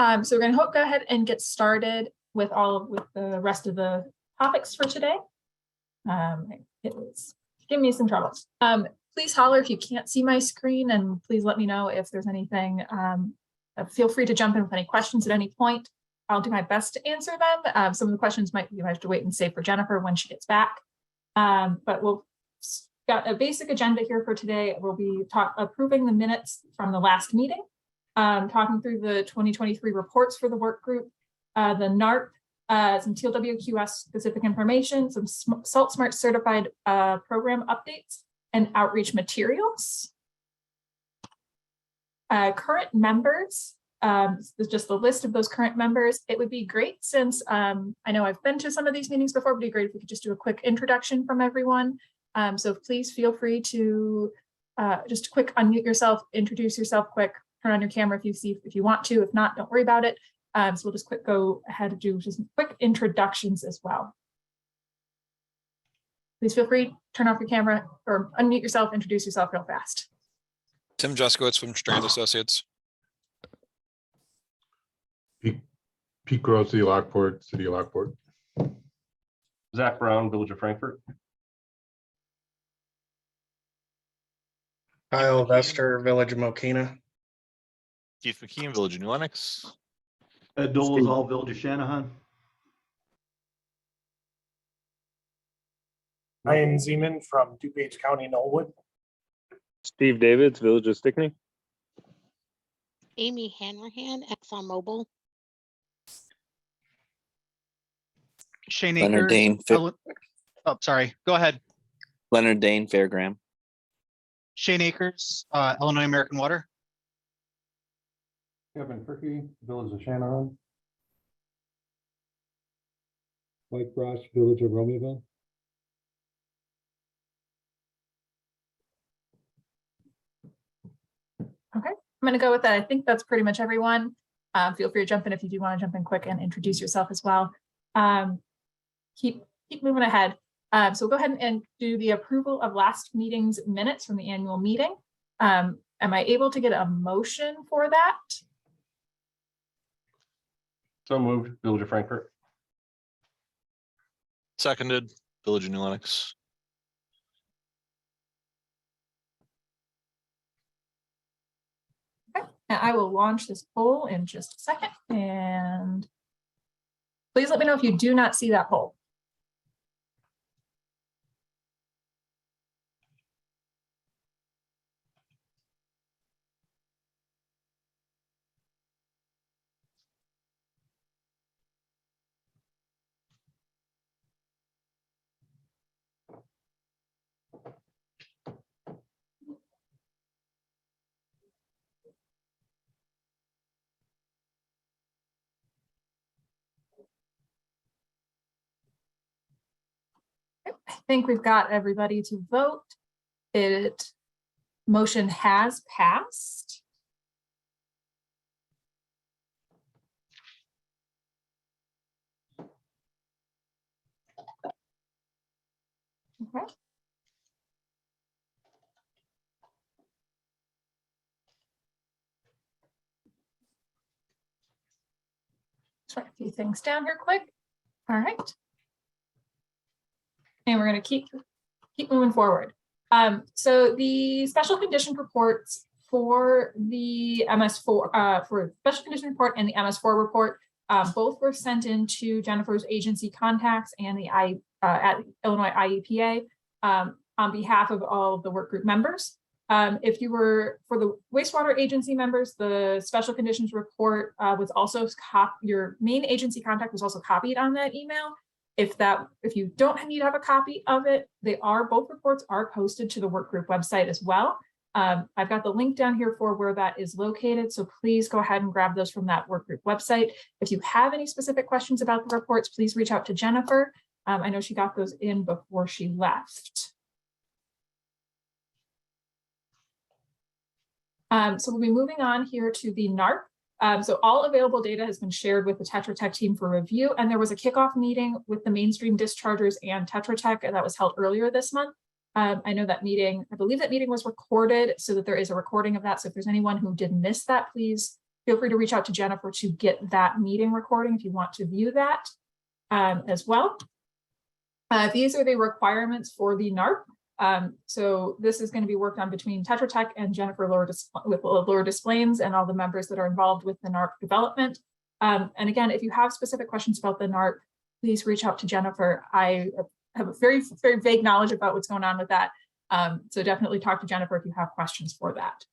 So we're going to go ahead and get started with the rest of the topics for today. It was giving me some trouble. Please holler if you can't see my screen, and please let me know if there's anything. Feel free to jump in with any questions at any point. I'll do my best to answer them. Some of the questions you might have to wait and save for Jennifer when she gets back. But we'll got a basic agenda here for today. We'll be approving the minutes from the last meeting, talking through the 2023 reports for the work group, the NARP, some TLWQS specific information, some SALT Smart certified program updates, and outreach materials. Current members, this is just the list of those current members. It would be great, since I know I've been to some of these meetings before, it would be great if we could just do a quick introduction from everyone. So please feel free to just quick unmute yourself, introduce yourself quick, turn on your camera if you want to. If not, don't worry about it. So we'll just go ahead and do just quick introductions as well. Please feel free, turn off your camera or unmute yourself, introduce yourself real fast. Tim Jaskowitz from Strand Associates. Pete Grossi, Lockport, City of Lockport. Zach Brown, Village of Frankfurt. Kyle Vester, Village of Mokina. Keith McKean, Village of New Lenox. Ed Dolezal, Village of Shanahan. Ryan Zeman from DuPage County, Knollwood. Steve Davids, Village of Stickney. Amy Hanrahan, ExxonMobil. Shane Leonard Akers. Dane. Oh, sorry. Go ahead. Leonard Dane, Fairgram. Shane Akers, Illinois American Water. Kevin Kirky, Village of Shanahan. Mike Frost, Village of Romeoville. Okay, I'm going to go with that. I think that's pretty much everyone. Feel free to jump in if you do want to jump in quick and introduce yourself as well. Keep moving ahead. So we'll go ahead and do the approval of last meeting's minutes from the annual meeting. Am I able to get a motion for that? So moved, Village of Frankfurt. Seconded, Village of New Lenox. Okay, and I will launch this poll in just a second. And please let me know if you do not see that poll. I think we've got everybody to vote. Motion has passed. Okay. Just write a few things down here quick. All right. And we're going to keep moving forward. So the special condition reports for the MS4, for special condition report and the MS4 report, both were sent into Jennifer's agency contacts and the at Illinois IEPA on behalf of all of the work group members. If you were for the wastewater agency members, the special conditions report was also your main agency contact was also copied on that email. If you don't need to have a copy of it, both reports are posted to the work group website as well. I've got the link down here for where that is located, so please go ahead and grab those from that work group website. If you have any specific questions about the reports, please reach out to Jennifer. I know she got those in before she left. So we'll be moving on here to the NARP. So all available data has been shared with the Tetra Tech team for review, and there was a kickoff meeting with the mainstream dischargers and Tetra Tech that was held earlier this month. I know that meeting, I believe that meeting was recorded so that there is a recording of that. So if there's anyone who did miss that, please feel free to reach out to Jennifer to get that meeting recording if you want to view that as well. These are the requirements for the NARP. So this is going to be worked on between Tetra Tech and Jennifer with Laura Desplaines and all the members that are involved with the NARP development. And again, if you have specific questions about the NARP, please reach out to Jennifer. I have a very, very vague knowledge about what's going on with that. So definitely talk to Jennifer if you have questions for that.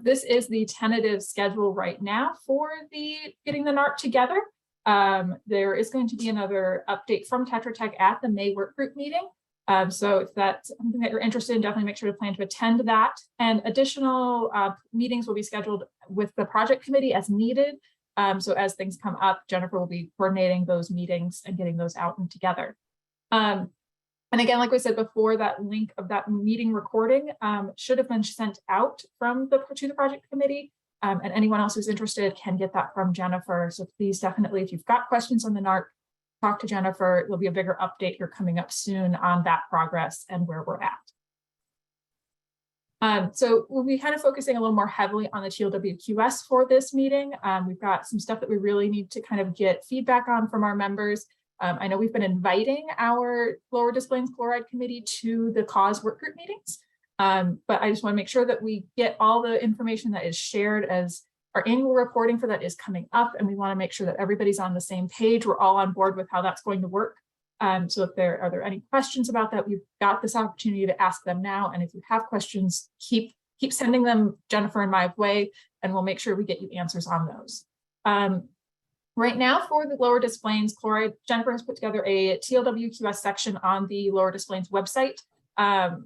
This is the tentative schedule right now for getting the NARP together. There is going to be another update from Tetra Tech at the May work group meeting. So if that's something that you're interested in, definitely make sure to plan to attend that. And additional meetings will be scheduled with the project committee as needed. So as things come up, Jennifer will be coordinating those meetings and getting those out and together. And again, like we said before, that link of that meeting recording should have been sent out to the project committee. And anyone else who's interested can get that from Jennifer. So please definitely, if you've got questions on the NARP, talk to Jennifer. There'll be a bigger update here coming up soon on that progress and where we're at. So we'll be kind of focusing a little more heavily on the TLWQS for this meeting. We've got some stuff that we really need to kind of get feedback on from our members. I know we've been inviting our Lower Des Plaines Chloride Committee to the cause work group meetings. But I just want to make sure that we get all the information that is shared as our annual reporting for that is coming up, and we want to make sure that everybody's on the same page. We're all on board with how that's going to work. So if there are any questions about that, we've got this opportunity to ask them now. And if you have questions, keep sending them Jennifer and my way, and we'll make sure we get you answers on those. Right now for the Lower Des Plaines Chloride, Jennifer has put together a TLWQS section on the Lower Des Plaines website.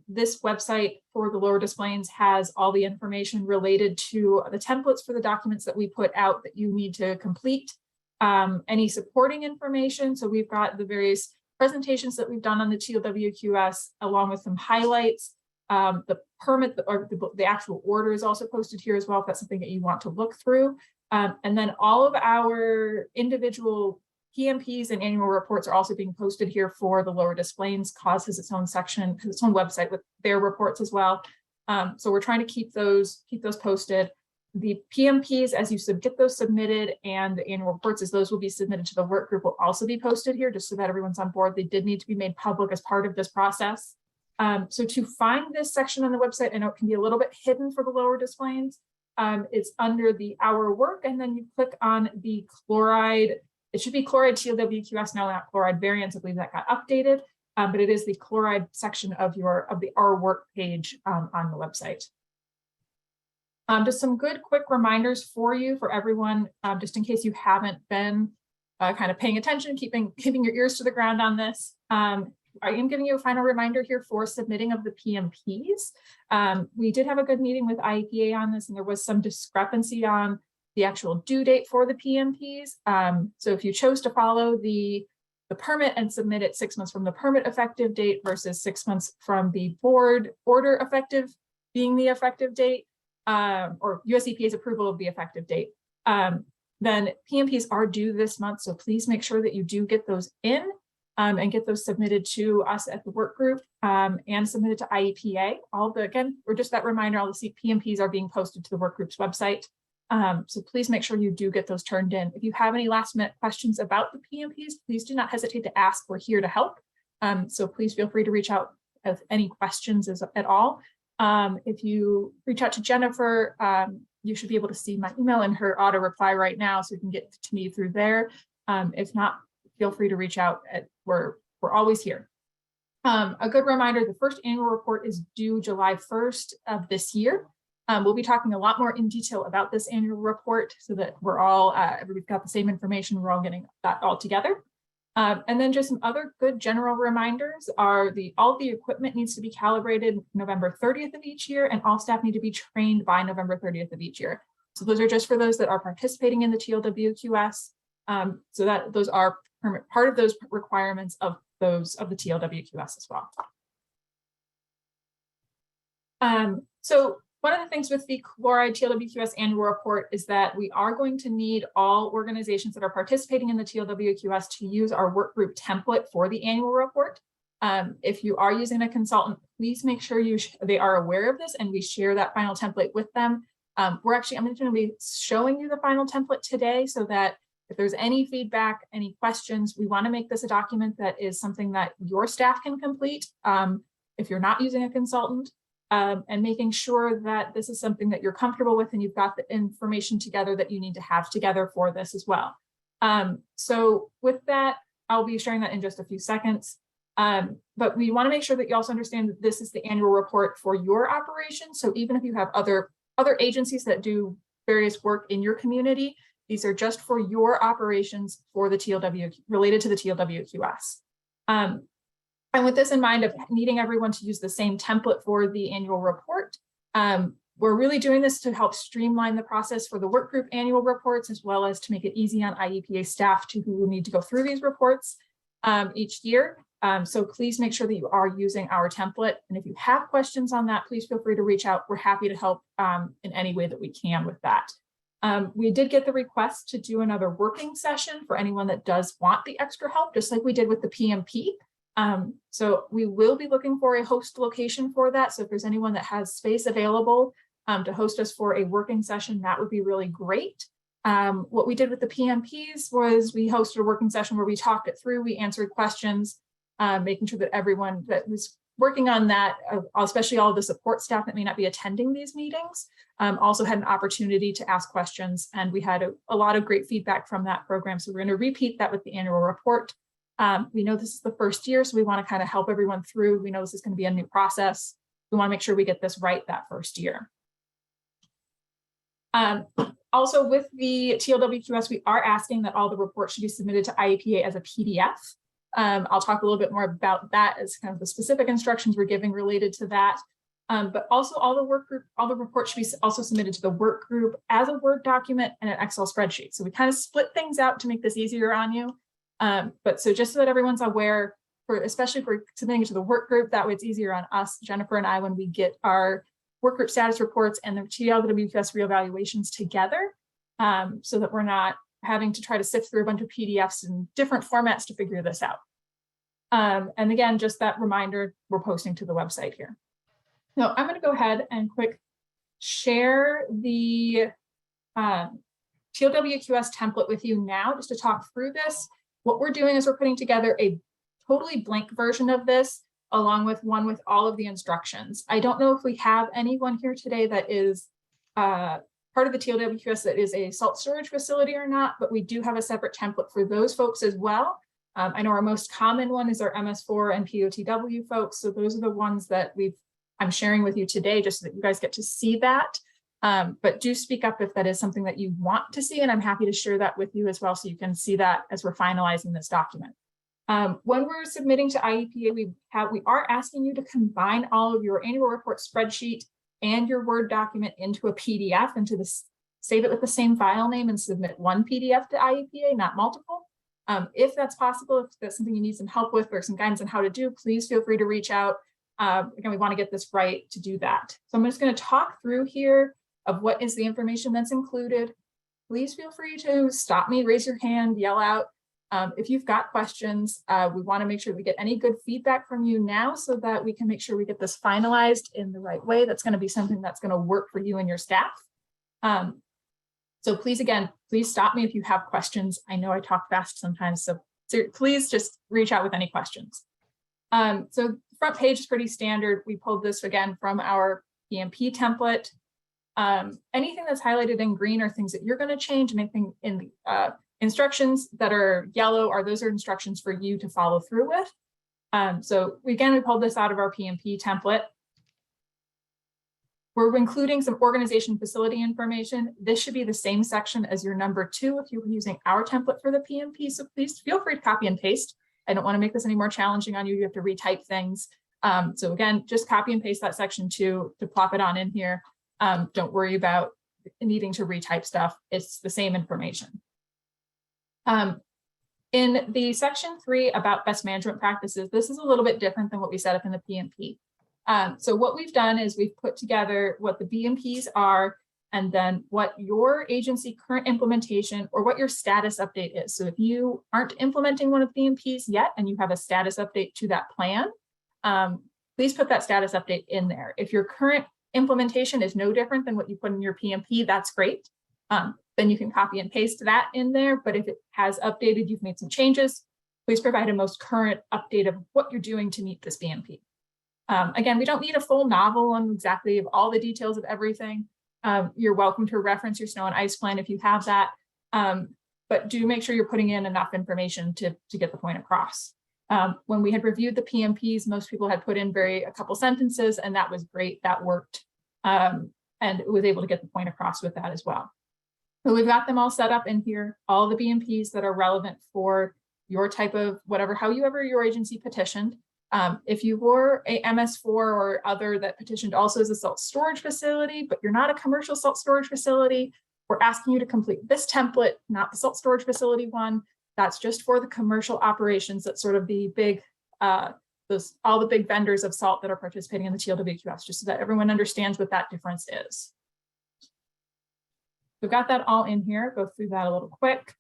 This website for the Lower Des Plaines has all the information related to the templates for the documents that we put out that you need to complete, any supporting information. So we've got the various presentations that we've done on the TLWQS, along with some highlights. The permit or the actual order is also posted here as well, if that's something that you want to look through. And then all of our individual PMPs and annual reports are also being posted here for the Lower Des Plaines. Cause has its own section, has its own website with their reports as well. So we're trying to keep those posted. The PMPs, as you get those submitted, and the annual reports as those will be submitted to the work group, will also be posted here just so that everyone's on board. They did need to be made public as part of this process. So to find this section on the website, I know it can be a little bit hidden for the Lower Des Plaines. It's under the Our Work, and then you click on the chloride. It should be chloride TLWQS now, not chloride variants. I believe that got updated, but it is the chloride section of the Our Work page on the website. Just some good quick reminders for everyone, just in case you haven't been kind of paying attention, keeping your ears to the ground on this. I am giving you a final reminder here for submitting of the PMPs. We did have a good meeting with IEPA on this, and there was some discrepancy on the actual due date for the PMPs. So if you chose to follow the permit and submit it 6 months from the permit effective date versus 6 months from the board order effective being the effective date, or US EPA's approval of the effective date, then PMPs are due this month. So please make sure that you do get those in and get those submitted to us at the work group and submitted to IEPA. Again, we're just that reminder, all the PMPs are being posted to the work group's website. So please make sure you do get those turned in. If you have any last minute questions about the PMPs, please do not hesitate to ask. We're here to help. So please feel free to reach out with any questions at all. If you reach out to Jennifer, you should be able to see my email and her auto reply right now, so you can get to me through there. If not, feel free to reach out. We're always here. A good reminder, the first annual report is due July 1st of this year. We'll be talking a lot more in detail about this annual report so that we're all, everybody's got the same information, we're all getting that all together. And then just some other good general reminders are all the equipment needs to be calibrated November 30th of each year, and all staff need to be trained by November 30th of each year. So those are just for those that are participating in the TLWQS. So that those are part of those requirements of the TLWQS as well. So one of the things with the chloride TLWQS annual report is that we are going to need all organizations that are participating in the TLWQS to use our work group template for the annual report. If you are using a consultant, please make sure they are aware of this and we share that final template with them. I'm going to be showing you the final template today so that if there's any feedback, any questions, we want to make this a document that is something that your staff can complete if you're not using a consultant, and making sure that this is something that you're comfortable with and you've got the information together that you need to have together for this as well. So with that, I'll be sharing that in just a few seconds. But we want to make sure that you also understand that this is the annual report for your operation. So even if you have other agencies that do various work in your community, these are just for your operations for the TLW, related to the TLWQS. And with this in mind of needing everyone to use the same template for the annual report, we're really doing this to help streamline the process for the work group annual reports, as well as to make it easy on IEPA staff who need to go through these reports each year. So please make sure that you are using our template. And if you have questions on that, please feel free to reach out. We're happy to help in any way that we can with that. We did get the request to do another working session for anyone that does want the extra help, just like we did with the PMP. So we will be looking for a host location for that. So if there's anyone that has space available to host us for a working session, that would be really great. What we did with the PMPs was we hosted a working session where we talked it through, we answered questions, making sure that everyone that was working on that, especially all of the support staff that may not be attending these meetings, also had an opportunity to ask questions. And we had a lot of great feedback from that program. So we're going to repeat that with the annual report. We know this is the first year, so we want to kind of help everyone through. We know this is going to be a new process. We want to make sure we get this right that first year. Also with the TLWQS, we are asking that all the reports should be submitted to IEPA as a PDF. I'll talk a little bit more about that as kind of the specific instructions we're giving related to that. But also all the reports should be also submitted to the work group as a Word document and an Excel spreadsheet. So we kind of split things out to make this easier on you. But so just so that everyone's aware, especially for submitting it to the work group, that way it's easier on us, Jennifer and I, when we get our work group status reports and the TLWQS reevaluations together, so that we're not having to try to sift through a bunch of PDFs in different formats to figure this out. And again, just that reminder, we're posting to the website here. So I'm going to go ahead and quick share the TLWQS template with you now, just to talk through this. What we're doing is we're putting together a totally blank version of this, along with one with all of the instructions. I don't know if we have anyone here today that is part of the TLWQS that is a salt storage facility or not, but we do have a separate template for those folks as well. I know our most common one is our MS4 and POTW folks. So those are the ones that I'm sharing with you today, just so that you guys get to see that. But do speak up if that is something that you want to see, and I'm happy to share that with you as well, so you can see that as we're finalizing this document. When we're submitting to IEPA, we are asking you to combine all of your annual report spreadsheet and your Word document into a PDF and save it with the same file name and submit one PDF to IEPA, not multiple. If that's possible, if that's something you need some help with or some guidance on how to do, please feel free to reach out. Again, we want to get this right to do that. So I'm just going to talk through here of what is the information that's included. Please feel free to stop me, raise your hand, yell out. If you've got questions, we want to make sure we get any good feedback from you now so that we can make sure we get this finalized in the right way. That's going to be something that's going to work for you and your staff. So please stop me if you have questions. I know I talk fast sometimes, so please just reach out with any questions. So the front page is pretty standard. We pulled this again from our PMP template. Anything that's highlighted in green are things that you're going to change. Anything in the instructions that are yellow those are instructions for you to follow through with. So we pulled this out of our PMP template. We're including some organization facility information. This should be the same section as your number 2 if you were using our template for the PMP. So please feel free to copy and paste. I don't want to make this any more challenging on you. You have to retype things. So again, just copy and paste that section 2 to plop it on in here. Don't worry about needing to retype stuff. It's the same information. In the section 3 about best management practices, this is a little bit different than what we set up in the PMP. So what we've done is we've put together what the BMPs are, and then what your agency current implementation or what your status update is. So if you aren't implementing one of the BMPs yet and you have a status update to that plan, please put that status update in there. If your current implementation is no different than what you put in your PMP, that's great. Then you can copy and paste that in there. But if it has updated, you've made some changes, please provide a most current update of what you're doing to meet this BMP. Again, we don't need a full novel on exactly all the details of everything. You're welcome to reference your snow and ice plan if you have that. But do make sure you're putting in enough information to get the point across. When we had reviewed the PMPs, most people had put in a couple sentences, and that was great, that worked. And it was able to get the point across with that as well. So we've got them all set up in here, all the BMPs that are relevant for your type of however your agency petitioned. If you were a MS4 or other that petitioned also as a salt storage facility, but you're not a commercial salt storage facility, we're asking you to complete this template, not the salt storage facility one. That's just for the commercial operations. That's sort of the big, all the big vendors of salt that are participating in the TLWQS, just so that everyone understands what that difference is. We've got that all in here. Go through that a little quick.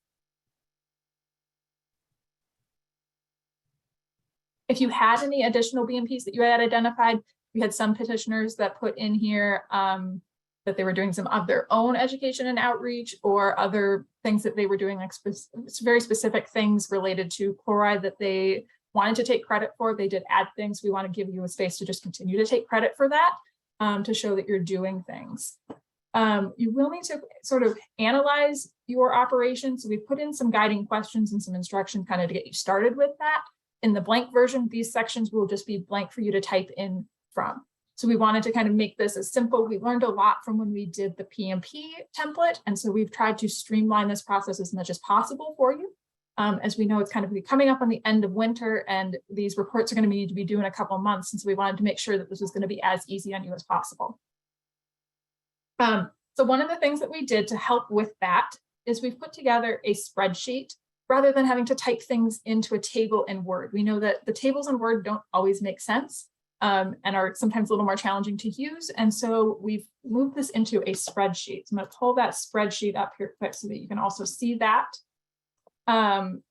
If you had any additional BMPs that you had identified, we had some petitioners that put in here that they were doing some of their own education and outreach, or other things that they were doing, like very specific things related to chloride that they wanted to take credit for. They did add things. We want to give you a space to just continue to take credit for that, to show that you're doing things. You will need to sort of analyze your operation. So we put in some guiding questions and some instruction kind of to get you started with that. In the blank version, these sections will just be blank for you to type in from. So we wanted to kind of make this as simple. We learned a lot from when we did the PMP template. And so we've tried to streamline this process as much as possible for you. As we know, it's kind of coming up on the end of winter, and these reports are going to need to be due in a couple of months. And so we wanted to make sure that this was going to be as easy on you as possible. So one of the things that we did to help with that is we've put together a spreadsheet rather than having to type things into a table in Word. We know that the tables in Word don't always make sense and are sometimes a little more challenging to use. And so we've moved this into a spreadsheet. So I'm going to pull that spreadsheet up here quick so that you can also see that. And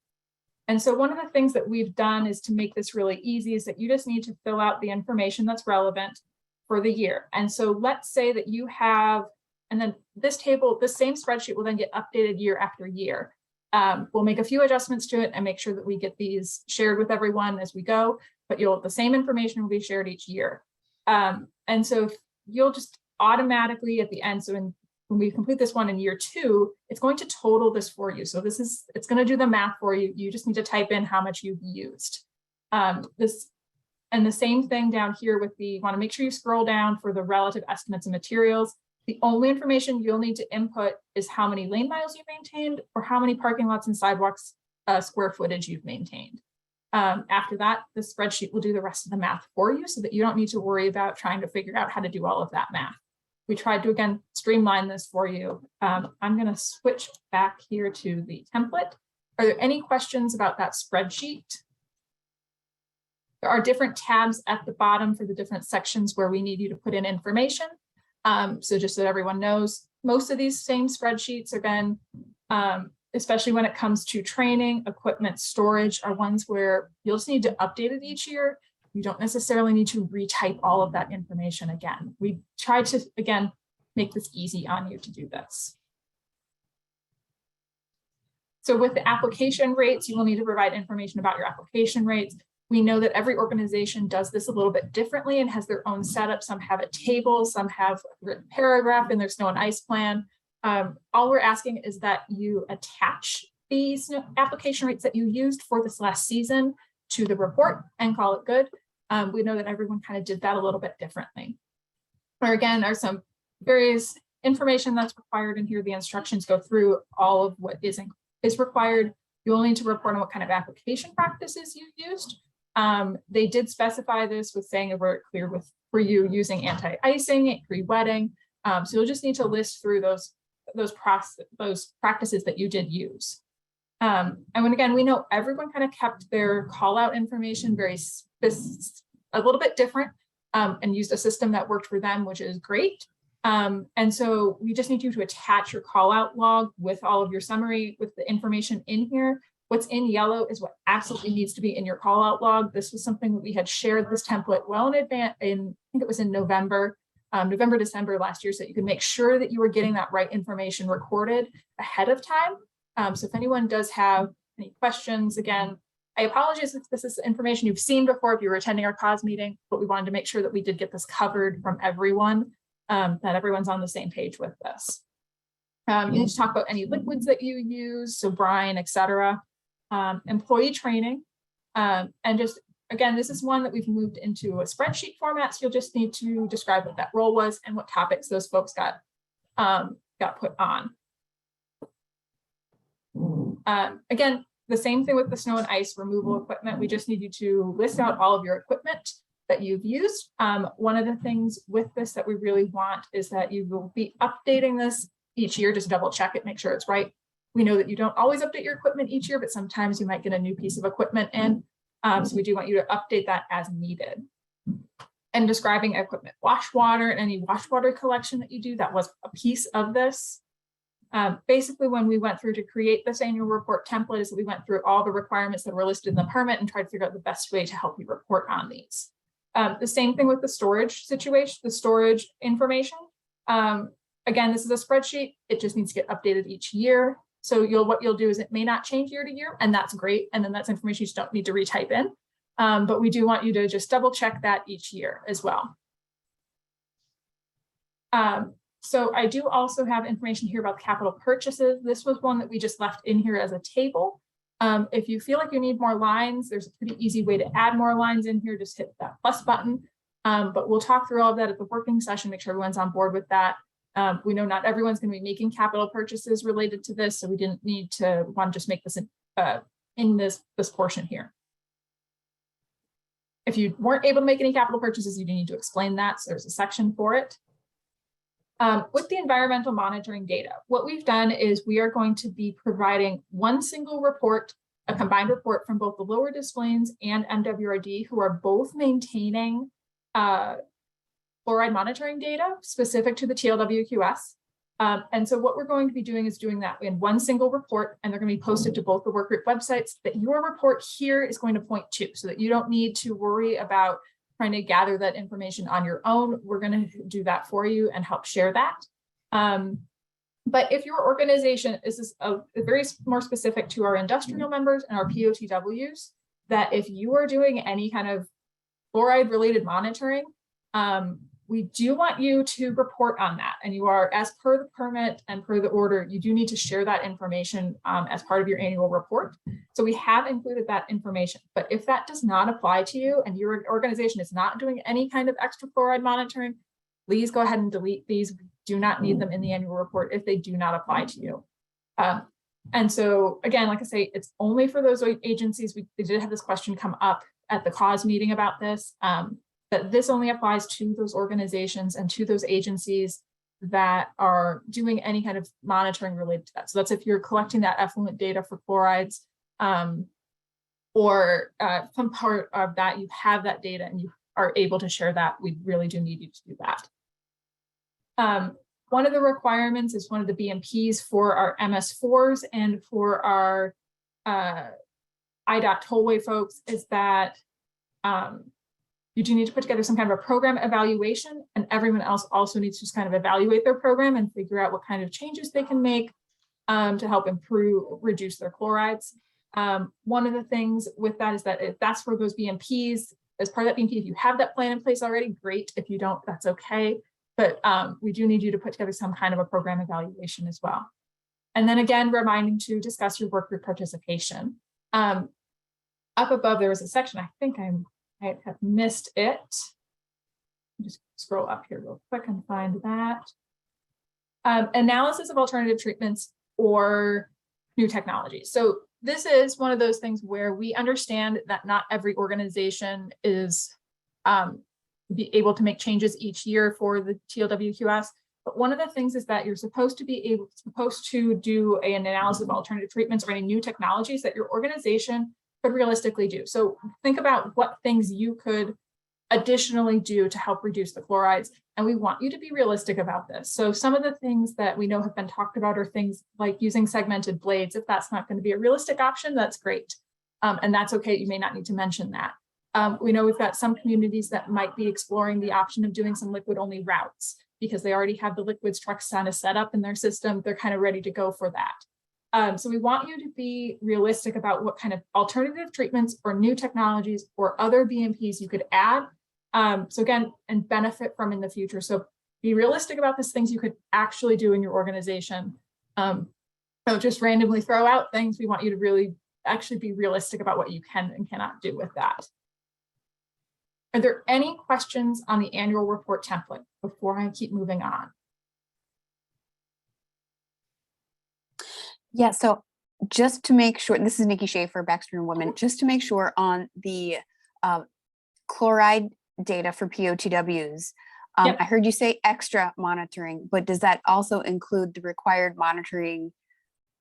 so one of the things that we've done is to make this really easy is that you just need to fill out the information that's relevant for the year. And so let's say that you have, and then this table, the same spreadsheet will then get updated year after year. We'll make a few adjustments to it and make sure that we get these shared with everyone as we go, but the same information will be shared each year. And so you'll just automatically at the end, so when we complete this one in year 2, it's going to total this for you. So it's going to do the math for you. You just need to type in how much you've used. And the same thing down here with you want to make sure you scroll down for the relative estimates of materials. The only information you'll need to input is how many lane miles you've maintained or how many parking lots and sidewalks square footage you've maintained. After that, the spreadsheet will do the rest of the math for you so that you don't need to worry about trying to figure out how to do all of that math. We tried to, again, streamline this for you. I'm going to switch back here to the template. Are there any questions about that spreadsheet? There are different tabs at the bottom for the different sections where we need you to put in information. So just so that everyone knows, most of these same spreadsheets are been, especially when it comes to training, equipment, storage, are ones where you'll just need to update it each year. You don't necessarily need to retype all of that information again. We tried to, again, make this easy on you to do this. So with the application rates, you will need to provide information about your application rates. We know that every organization does this a little bit differently and has their own setup. Some have a table, some have a written paragraph in their snow and ice plan. All we're asking is that you attach these application rates that you used for this last season to the report and call it good. We know that everyone kind of did that a little bit differently. There again are some various information that's required in here. The instructions go through all of what is required. You'll need to report on what kind of application practices you used. They did specify this with saying we're clear for you using anti-icing, pre-wetting. So you'll just need to list through those practices that you did use. And when again, we know everyone kind of kept their call out information a little bit different and used a system that worked for them, which is great. And so we just need you to attach your call out log with all of your summary with the information in here. What's in yellow is what absolutely needs to be in your call out log. This was something that we had shared this template well in advance I think it was in November. November, December last year, so that you can make sure that you are getting that right information recorded ahead of time. So if anyone does have any questions, again, I apologize if this is information you've seen before, if you were attending our cause meeting, but we wanted to make sure that we did get this covered from everyone, that everyone's on the same page with this. You need to talk about any liquids that you use, so brine, etc. Employee training, and just, again, this is one that we've moved into a spreadsheet format, so you'll just need to describe what that role was and what topics those folks got put on. Again, the same thing with the snow and ice removal equipment. We just need you to list out all of your equipment that you've used. One of the things with this that we really want is that you will be updating this each year. Just double check it, make sure it's right. We know that you don't always update your equipment each year, but sometimes you might get a new piece of equipment in. So we do want you to update that as needed. And describing equipment wash water and any wash water collection that you do, that was a piece of this. Basically, when we went through to create this annual report template, is that we went through all the requirements that were listed in the permit and tried to figure out the best way to help you report on these. The same thing with the storage situation, the storage information. Again, this is a spreadsheet. It just needs to get updated each year. So what you'll do is it may not change year to year, and that's great. And then that's information you just don't need to retype in. But we do want you to just double check that each year as well. So I do also have information here about capital purchases. This was one that we just left in here as a table. If you feel like you need more lines, there's a pretty easy way to add more lines in here. Just hit that plus button. But we'll talk through all of that at the working session, make sure everyone's on board with that. We know not everyone's going to be making capital purchases related to this, so we didn't need to want to just make this in this portion here. If you weren't able to make any capital purchases, you do need to explain that. So there's a section for it. With the environmental monitoring data, what we've done is we are going to be providing one single report, a combined report from both the Lower Des Plaines and MWRD, who are both maintaining fluoride monitoring data specific to the TLWQS. And so what we're going to be doing is doing that in one single report, and they're going to be posted to both the work group websites that your report here is going to point to, so that you don't need to worry about trying to gather that information on your own. We're going to do that for you and help share that. But if your organization is very more specific to our industrial members and our POTWs, that if you are doing any kind of fluoride related monitoring, we do want you to report on that. And you are, as per the permit and per the order, you do need to share that information as part of your annual report. So we have included that information. But if that does not apply to you and your organization is not doing any kind of extra fluoride monitoring, please go ahead and delete these. We do not need them in the annual report if they do not apply to you. And so again, like I say, it's only for those agencies. We did have this question come up at the cause meeting about this. That this only applies to those organizations and to those agencies that are doing any kind of monitoring related to that. So that's if you're collecting that effluent data for chlorides, or some part of that, you have that data and you are able to share that. We really do need you to do that. One of the requirements is one of the BMPs for our MS4s and for our IDOT tollway folks is that you do need to put together some kind of a program evaluation, and everyone else also needs to just kind of evaluate their program and figure out what kind of changes they can make to help reduce their chlorides. One of the things with that is that if that's for those BMPs, as part of that BMP, if you have that plan in place already, great. If you don't, that's okay. But we do need you to put together some kind of a program evaluation as well. And then again, reminding to discuss your work group participation. Up above, there was a section, I think I have missed it. Just scroll up here real quick and find that. Analysis of alternative treatments or new technologies. So this is one of those things where we understand that not every organization is be able to make changes each year for the TLWQS. But one of the things is that you're supposed to do an analysis of alternative treatments or any new technologies that your organization could realistically do. So think about what things you could additionally do to help reduce the chlorides. And we want you to be realistic about this. So some of the things that we know have been talked about are things like using segmented blades. If that's not going to be a realistic option, that's great. And that's okay. You may not need to mention that. We know we've got some communities that might be exploring the option of doing some liquid only routes because they already have the liquids trucks kind of set up in their system. They're kind of ready to go for that. So we want you to be realistic about what kind of alternative treatments or new technologies or other BMPs you could add. So again, and benefit from in the future. So be realistic about these things you could actually do in your organization. Don't just randomly throw out things. We want you to really actually be realistic about what you can and cannot do with that. Are there any questions on the annual report template before I keep moving on? Yeah, so just to make sure, this is Nikki Schaefer, Baxter and Women, just to make sure on the chloride data for POTWs, Yep. I heard you say extra monitoring, but does that also include the required monitoring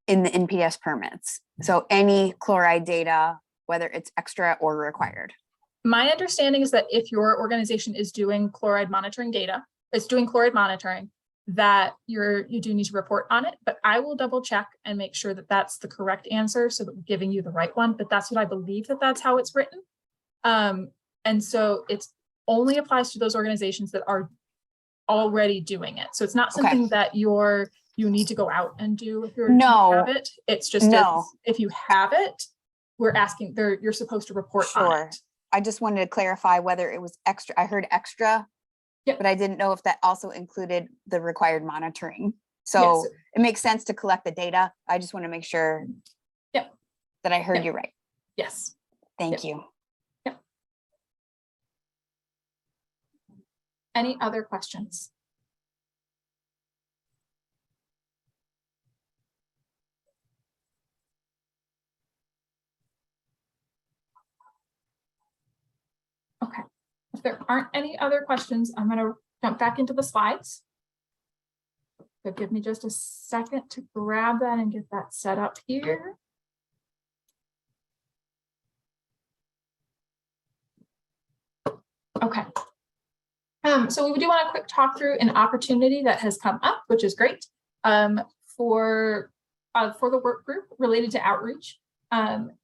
in the NPS permits? So any chloride data, whether it's extra or required? My understanding is that if your organization is doing chloride monitoring data, is doing chloride monitoring, that you do need to report on it, but I will double check and make sure that that's the correct answer so that we're giving you the right one, but that's what I believe that's how it's written. And so it's only applies to those organizations that are already doing it. So it's not something that you need to go out and do if you have it. It's just if you have it, we're asking you're supposed to report on it. I just wanted to clarify whether it was extra. I heard extra, but I didn't know if that also included the required monitoring. So it makes sense to collect the data. I just want to make sure that I heard you right. Yes. Thank you. Yep. Any other questions? Okay, if there aren't any other questions, I'm going to jump back into the slides. So give me just a second to grab that and get that set up here. Okay. So we do want a quick talk through an opportunity that has come up, which is great for the work group related to outreach.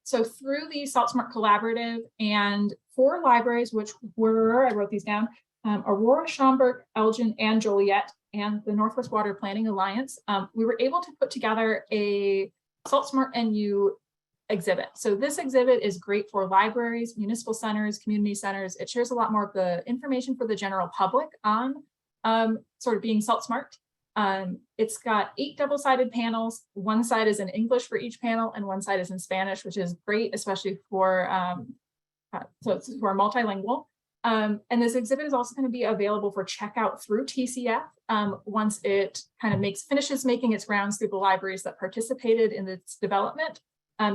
So through the Salt Smart Collaborative and 4 libraries, which were, I wrote these down, Aurora, Schaumburg, Elgin, and Joliet, and the Northwest Water Planning Alliance, we were able to put together a Salt Smart NU exhibit. So this exhibit is great for libraries, municipal centers, community centers. It shares a lot more of the information for the general public on sort of being Salt Smart. It's got 8 double-sided panels. One side is in English for each panel and one side is in Spanish, which is great, especially for so it's for multilingual. And this exhibit is also going to be available for checkout through TCF once it kind of finishes making its rounds through the libraries that participated in its development.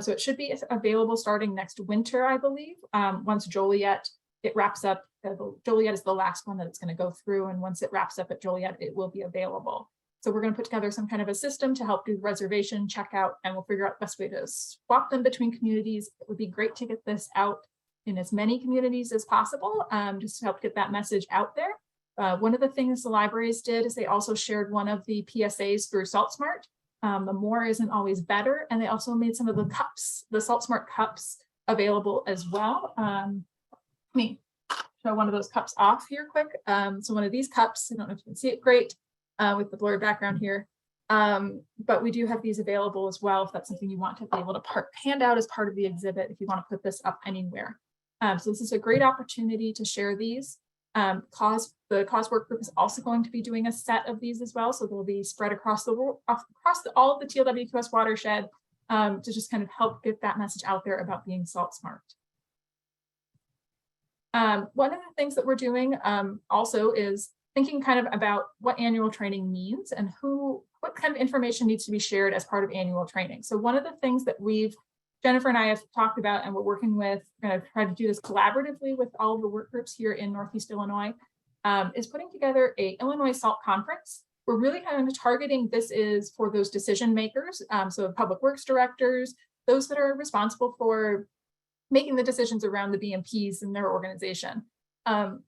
So it should be available starting next winter, I believe. Once Joliet, it wraps up. Joliet is the last one that it's going to go through, and once it wraps up at Joliet, it will be available. So we're going to put together some kind of a system to help do reservation, checkout, and we'll figure out the best way to swap them between communities. It would be great to get this out in as many communities as possible, just to help get that message out there. One of the things the libraries did is they also shared one of the PSAs through SaltSmart. The more isn't always better, and they also made some of the cups, the SaltSmart cups, available as well. Let me show one of those cups off here quick. So one of these cups, I don't know if you can see it great with the blurred background here, but we do have these available as well if that's something you want to be able to hand out as part of the exhibit if you want to put this up anywhere. So this is a great opportunity to share these. The cause work group is also going to be doing a set of these as well, so they'll be spread across all of the TLWQS watershed to just kind of help get that message out there about being Salt Smart. One of the things that we're doing also is thinking kind of about what annual training means and what kind of information needs to be shared as part of annual training. So one of the things that Jennifer and I have talked about, and we're working with, we're going to try to do this collaboratively with all of the work groups here in Northeast Illinois, is putting together a Illinois Salt Conference. We're really kind of targeting, this is for those decision makers, so public works directors, those that are responsible for making the decisions around the BMPs in their organization.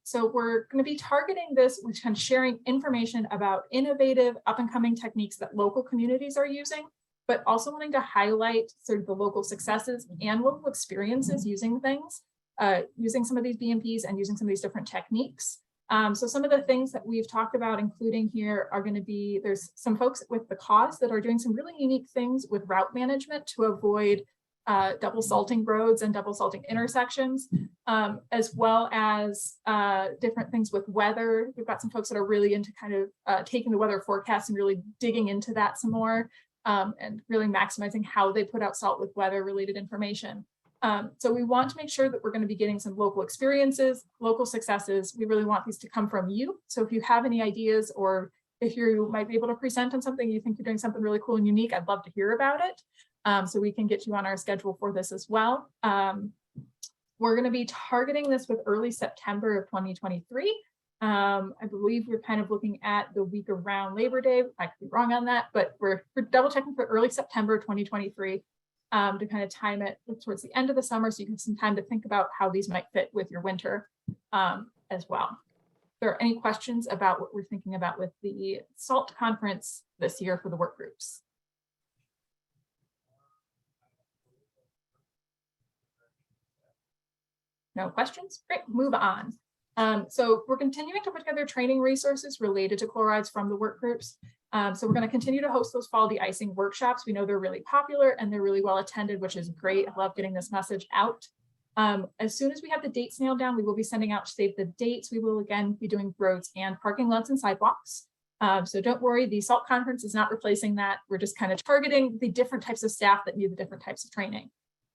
So we're going to be targeting this with kind of sharing information about innovative up and coming techniques that local communities are using, but also wanting to highlight sort of the local successes and local experiences using things. using some of these BMPs and using some of these different techniques. So some of the things that we've talked about including here are going to be, there's some folks with the cause that are doing some really unique things with route management to avoid double salting roads and double salting intersections, as well as different things with weather. We've got some folks that are really into kind of taking the weather forecast and really digging into that some more, and really maximizing how they put out salt with weather related information. So we want to make sure that we're going to be getting some local experiences, local successes. We really want these to come from you. So if you have any ideas, or if you might be able to present on something, you think you're doing something really cool and unique, I'd love to hear about it. So we can get you on our schedule for this as well. We're going to be targeting this with early September of 2023. I believe we're kind of looking at the week around Labor Day. I could be wrong on that, but we're double checking for early September 2023. To kind of time it towards the end of the summer, so you have some time to think about how these might fit with your winter as well. If there are any questions about what we're thinking about with the SALT conference this year for the work groups? No questions? Great, move on. So we're continuing to put together training resources related to chlorides from the work groups. So we're going to continue to host those fall de-icing workshops. We know they're really popular and they're really well attended, which is great. I love getting this message out. As soon as we have the dates nailed down, we will be sending out save the dates. We will again be doing roads and parking lots and sidewalks. So don't worry, the SALT conference is not replacing that. We're just kind of targeting the different types of staff that need the different types of training.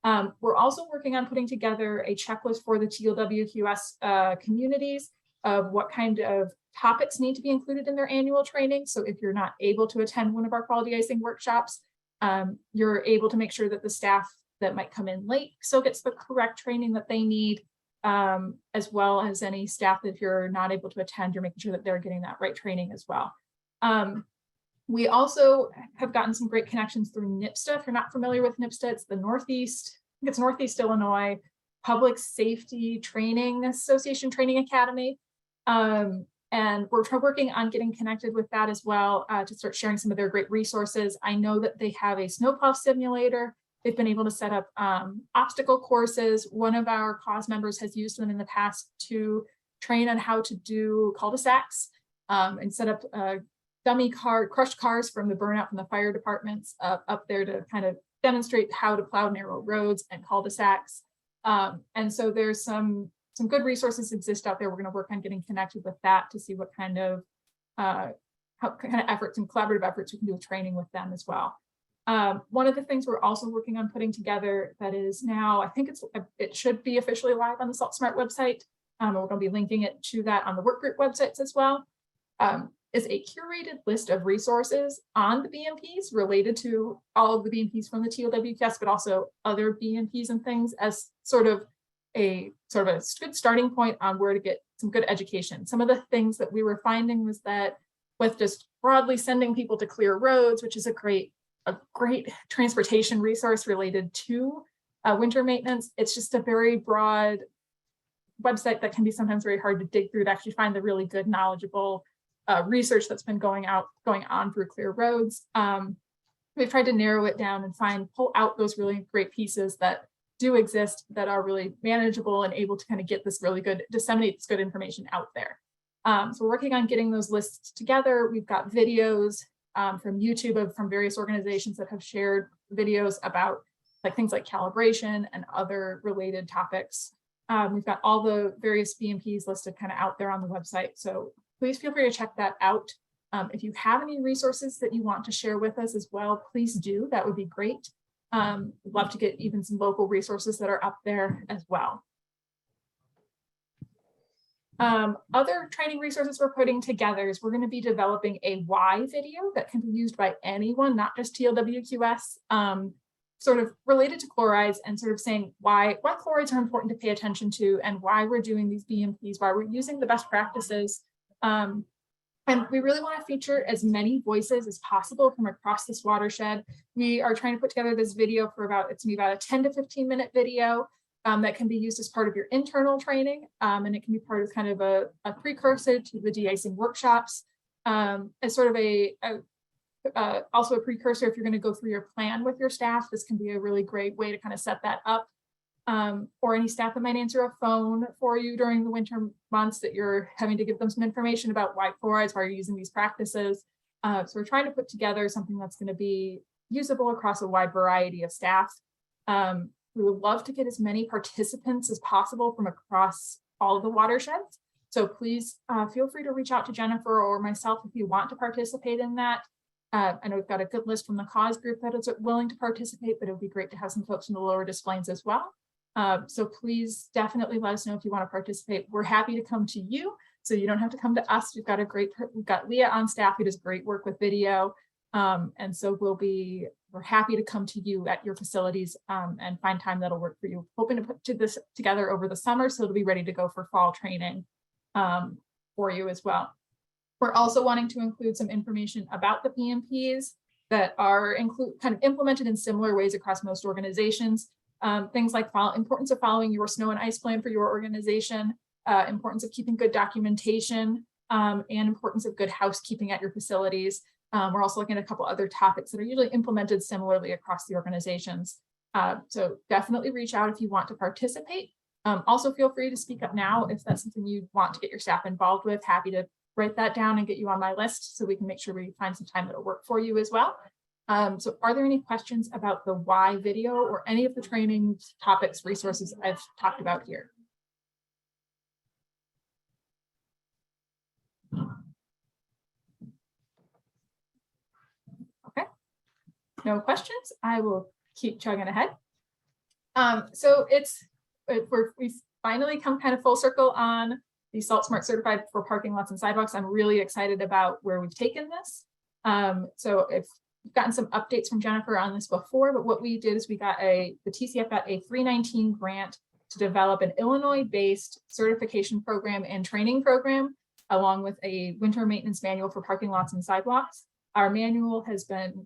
We're also working on putting together a checklist for the TLWQS communities of what kind of topics need to be included in their annual training. So if you're not able to attend one of our quality icing workshops, you're able to make sure that the staff that might come in late still gets the correct training that they need, as well as any staff that if you're not able to attend, you're making sure that they're getting that right training as well. We also have gotten some great connections through NIPSTA. If you're not familiar with NIPSTA, it's the Northeast, I think it's Northeast Illinois Public Safety Training Association Training Academy. And we're working on getting connected with that as well to start sharing some of their great resources. I know that they have a snowplow simulator. They've been able to set up obstacle courses. One of our cause members has used them in the past to train on how to do cul-de-sacs and set up dummy crushed cars from the burnout from the fire departments up there to kind of demonstrate how to plow narrow roads and cul-de-sacs. And so there's some good resources exist out there. We're going to work on getting connected with that to see what kind of efforts and collaborative efforts we can do with training with them as well. One of the things we're also working on putting together that is now, I think it should be officially live on the Salt Smart website. We're going to be linking it to that on the work group websites as well. Is a curated list of resources on the BMPs related to all of the BMPs from the TLWQS, but also other BMPs and things as sort of a good starting point on where to get some good education. Some of the things that we were finding was that with just broadly sending people to clear roads, which is a great transportation resource related to winter maintenance, it's just a very broad website that can be sometimes very hard to dig through to actually find the really good, knowledgeable research that's been going on through clear roads. We've tried to narrow it down and pull out those really great pieces that do exist that are really manageable and able to kind of get this really good, disseminate this good information out there. So we're working on getting those lists together. We've got videos from YouTube from various organizations that have shared videos about things like calibration and other related topics. We've got all the various BMPs listed kind of out there on the website. So please feel free to check that out. If you have any resources that you want to share with us as well, please do. That would be great. We'd love to get even some local resources that are up there as well. Other training resources we're putting together is we're going to be developing a why video that can be used by anyone, not just TLWQS, sort of related to chlorides and sort of saying why chlorides are important to pay attention to and why we're doing these BMPs, why we're using the best practices. And we really want to feature as many voices as possible from across this watershed. We are trying to put together this video for it's going to be about a 10 to 15 minute video that can be used as part of your internal training. And it can be part of kind of a precursor to the de-icing workshops, as sort of also a precursor if you're going to go through your plan with your staff. This can be a really great way to kind of set that up. or any staff that might answer a phone for you during the winter months that you're having to give them some information about why chlorides, why you're using these practices. So we're trying to put together something that's going to be usable across a wide variety of staff. We would love to get as many participants as possible from across all of the watersheds. So please feel free to reach out to Jennifer or myself if you want to participate in that. I know we've got a good list from the cause group that is willing to participate, but it would be great to have some folks in the lower Des Plaines as well. So please definitely let us know if you want to participate. We're happy to come to you, so you don't have to come to us. We've got Leah on staff who does great work with video. And so we're happy to come to you at your facilities and find time that'll work for you. Hoping to put this together over the summer, so it'll be ready to go for fall training for you as well. We're also wanting to include some information about the PMPs that are kind of implemented in similar ways across most organizations. Things like importance of following your snow and ice plan for your organization, importance of keeping good documentation, and importance of good housekeeping at your facilities. We're also looking at a couple other topics that are usually implemented similarly across the organizations. So definitely reach out if you want to participate. Also feel free to speak up now if that's something you want to get your staff involved with. Happy to write that down and get you on my list so we can make sure we find some time that'll work for you as well. So are there any questions about the why video or any of the training topics, resources I've talked about here? Okay, no questions. I will keep chugging ahead. So we've finally come kind of full circle on the Salt Smart certified for parking lots and sidewalks. I'm really excited about where we've taken this. So if we've gotten some updates from Jennifer on this before, but what we did is the TCF got a 319 grant to develop an Illinois-based certification program and training program, along with a winter maintenance manual for parking lots and sidewalks. Our manual it's been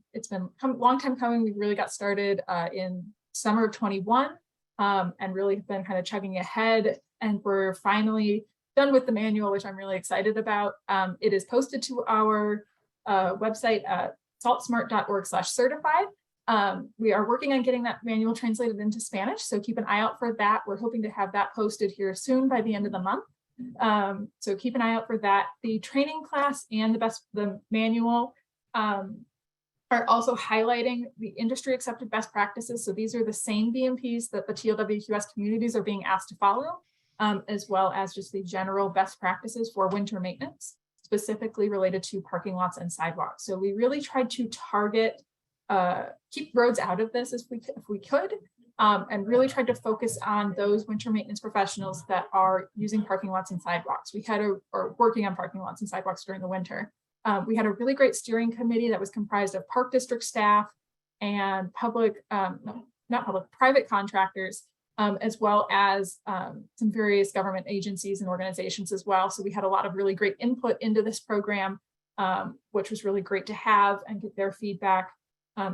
a long time coming. We really got started in summer of 21 and really been kind of chugging ahead. And we're finally done with the manual, which I'm really excited about. It is posted to our website at saltsmart.org/certified. We are working on getting that manual translated into Spanish, so keep an eye out for that. We're hoping to have that posted here soon by the end of the month. So keep an eye out for that. The training class and the manual are also highlighting the industry accepted best practices. So these are the same BMPs that the TLWQS communities are being asked to follow, as well as just the general best practices for winter maintenance, specifically related to parking lots and sidewalks. So we really tried to target, keep roads out of this if we could, and really tried to focus on those winter maintenance professionals that are using parking lots and sidewalks. Or working on parking lots and sidewalks during the winter. We had a really great steering committee that was comprised of park district staff and private contractors, as well as some various government agencies and organizations as well. So we had a lot of really great input into this program, which was really great to have and get their feedback.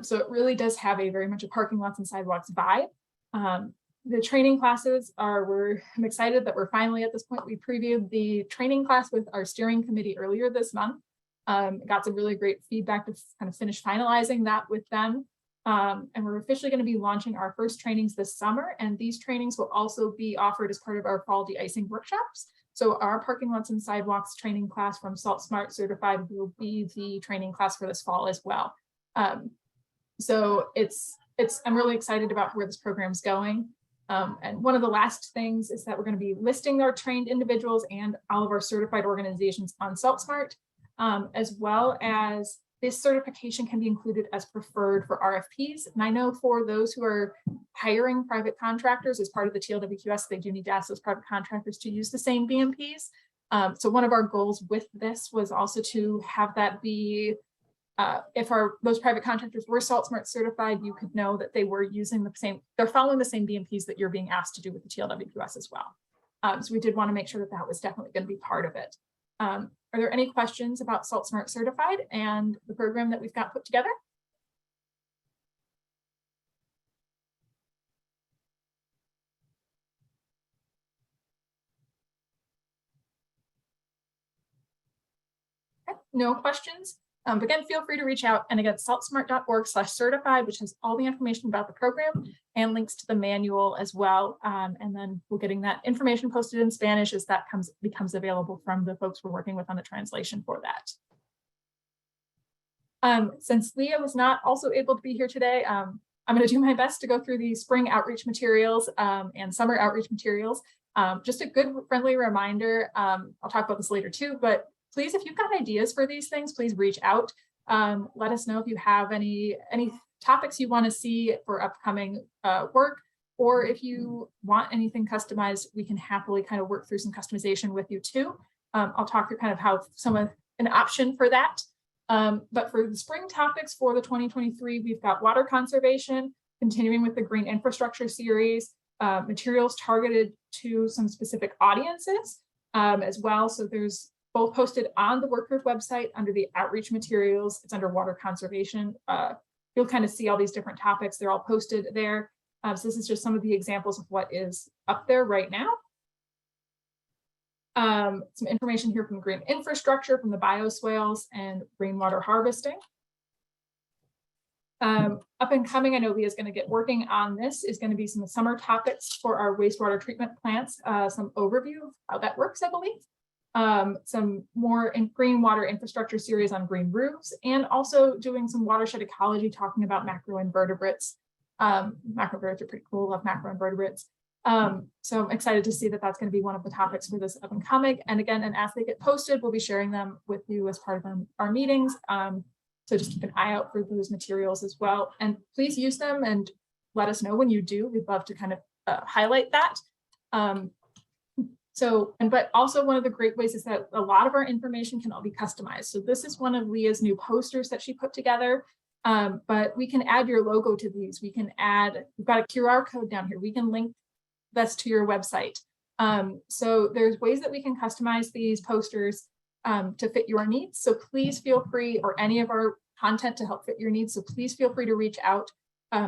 So it really does have a very much a parking lots and sidewalks vibe. The training classes I'm excited that we're finally at this point. We previewed the training class with our steering committee earlier this month. Got some really great feedback to kind of finish finalizing that with them. And we're officially going to be launching our first trainings this summer. And these trainings will also be offered as part of our fall de-icing workshops. So our parking lots and sidewalks training class from Salt Smart Certified will be the training class for this fall as well. So I'm really excited about where this program's going. And one of the last things is that we're going to be listing our trained individuals and all of our certified organizations on Salt Smart, as well as this certification can be included as preferred for RFPs. And I know for those who are hiring private contractors as part of the TLWQS, they do need to ask those private contractors to use the same BMPs. So one of our goals with this was also to have that be, if those private contractors were Salt Smart certified, you could know that they were using they're following the same BMPs that you're being asked to do with the TLWQS as well. So we did want to make sure that that was definitely going to be part of it. Are there any questions about Salt Smart Certified and the program that we've got put together? Okay, no questions. But again, feel free to reach out, and again, saltsmart.org/certified, which has all the information about the program and links to the manual as well. And then we're getting that information posted in Spanish as that becomes available from the folks we're working with on the translation for that. Since Leah was not also able to be here today, I'm going to do my best to go through the spring outreach materials and summer outreach materials. Just a good friendly reminder, I'll talk about this later too, but please, if you've got ideas for these things, please reach out. Let us know if you have any topics you want to see for upcoming work, or if you want anything customized, we can happily kind of work through some customization with you too. I'll talk through kind of how an option for that. But for the spring topics for the 2023, we've got water conservation, continuing with the green infrastructure series, materials targeted to some specific audiences as well. So there's both posted on the work group website under the outreach materials. It's under water conservation. You'll kind of see all these different topics. They're all posted there. So this is just some of the examples of what is up there right now. Some information here from green infrastructure, from the bioswales and rainwater harvesting. Up and coming, I know Leah's going to get working on this, is going to be some summer topics for our wastewater treatment plants, some overview of how that works, I believe. Some more in green water infrastructure series on green roofs, and also doing some watershed ecology, talking about macroinvertebrates. Macroinvertebrates are pretty cool, love macroinvertebrates. So I'm excited to see that that's going to be one of the topics for this up and coming. And again, and as they get posted, we'll be sharing them with you as part of our meetings. So just keep an eye out for those materials as well. And please use them and let us know when you do. We'd love to kind of highlight that. But also one of the great ways is that a lot of our information can all be customized. So this is one of Leah's new posters that she put together. But we can add your logo to these. We can add, we've got a QR code down here. We can link this to your website. So there's ways that we can customize these posters to fit your needs. So please feel free, or any of our content to help fit your needs. So please feel free to reach out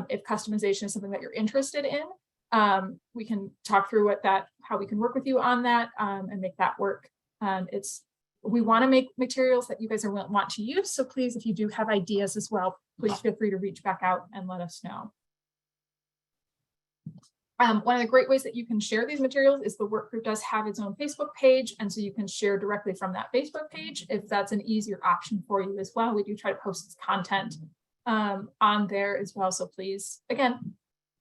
if customization is something that you're interested in. We can talk through how we can work with you on that and make that work. We want to make materials that you guys want to use. So please, if you do have ideas as well, please feel free to reach back out and let us know. One of the great ways that you can share these materials is the work group does have its own Facebook page. And so you can share directly from that Facebook page if that's an easier option for you as well. We do try to post this content on there as well. So please, again,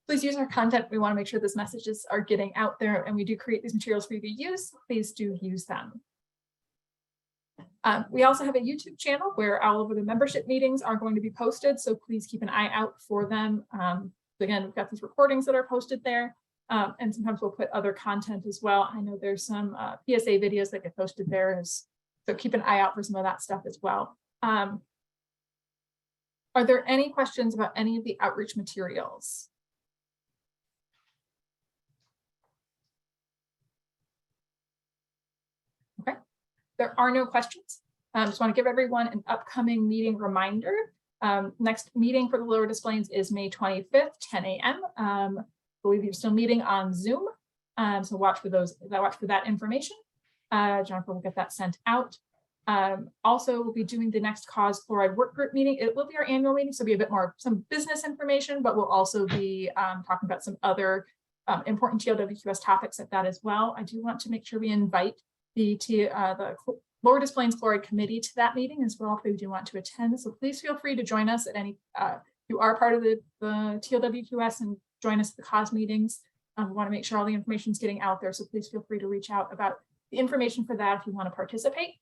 please use our content. We want to make sure these messages are getting out there, and we do create these materials for you to use. Please do use them. We also have a YouTube channel where all of the membership meetings are going to be posted. So please keep an eye out for them. Again, we've got these recordings that are posted there, and sometimes we'll put other content as well. I know there's some PSA videos that get posted there, so keep an eye out for some of that stuff as well. Are there any questions about any of the outreach materials? Okay, there are no questions. Just want to give everyone an upcoming meeting reminder. Next meeting for the Lower Des Plaines is May 25th, 10 a.m. I believe you're still meeting on Zoom. So watch for that information. Jennifer will get that sent out. Also, we'll be doing the next cause fluoride work group meeting. It will be our annual meeting, so it'll be a bit more some business information, but we'll also be talking about some other important TLWQS topics at that as well. I do want to make sure we invite the Lower Des Plaines Fluoride Committee to that meeting as well if they do want to attend. So please feel free to join us at any, you are part of the TLWQS, and join us at the cause meetings. We want to make sure all the information is getting out there. So please feel free to reach out about the information for that if you want to participate.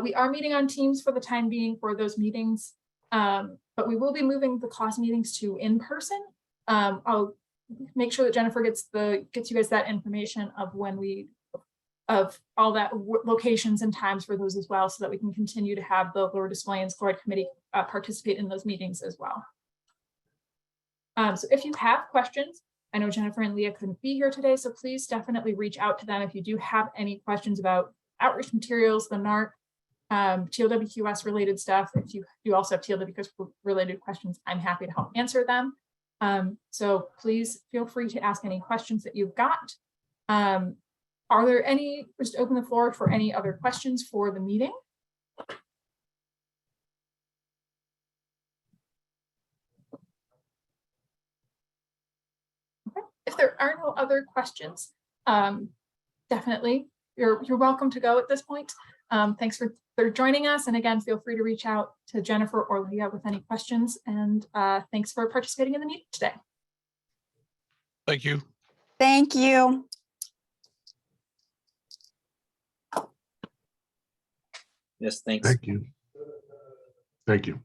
We are meeting on Teams for the time being for those meetings, but we will be moving the cause meetings to in person. I'll make sure that Jennifer gets you guys that information of all that locations and times for those as well, so that we can continue to have the Lower Des Plaines Fluoride Committee participate in those meetings as well. So if you have questions, I know Jennifer and Leah couldn't be here today, so please definitely reach out to them if you do have any questions about outreach materials, the NARC, TLWQS related stuff. If you also have TLWQS related questions, I'm happy to help answer them. So please feel free to ask any questions that you've got. Are there any, just open the floor for any other questions for the meeting? there are no other questions, definitely, you're welcome to go at this point. Thanks for joining us. And again, feel free to reach out to Jennifer or Leah with any questions. And thanks for participating in the meeting today. Thank you. Thank you. Thank you. Thank you.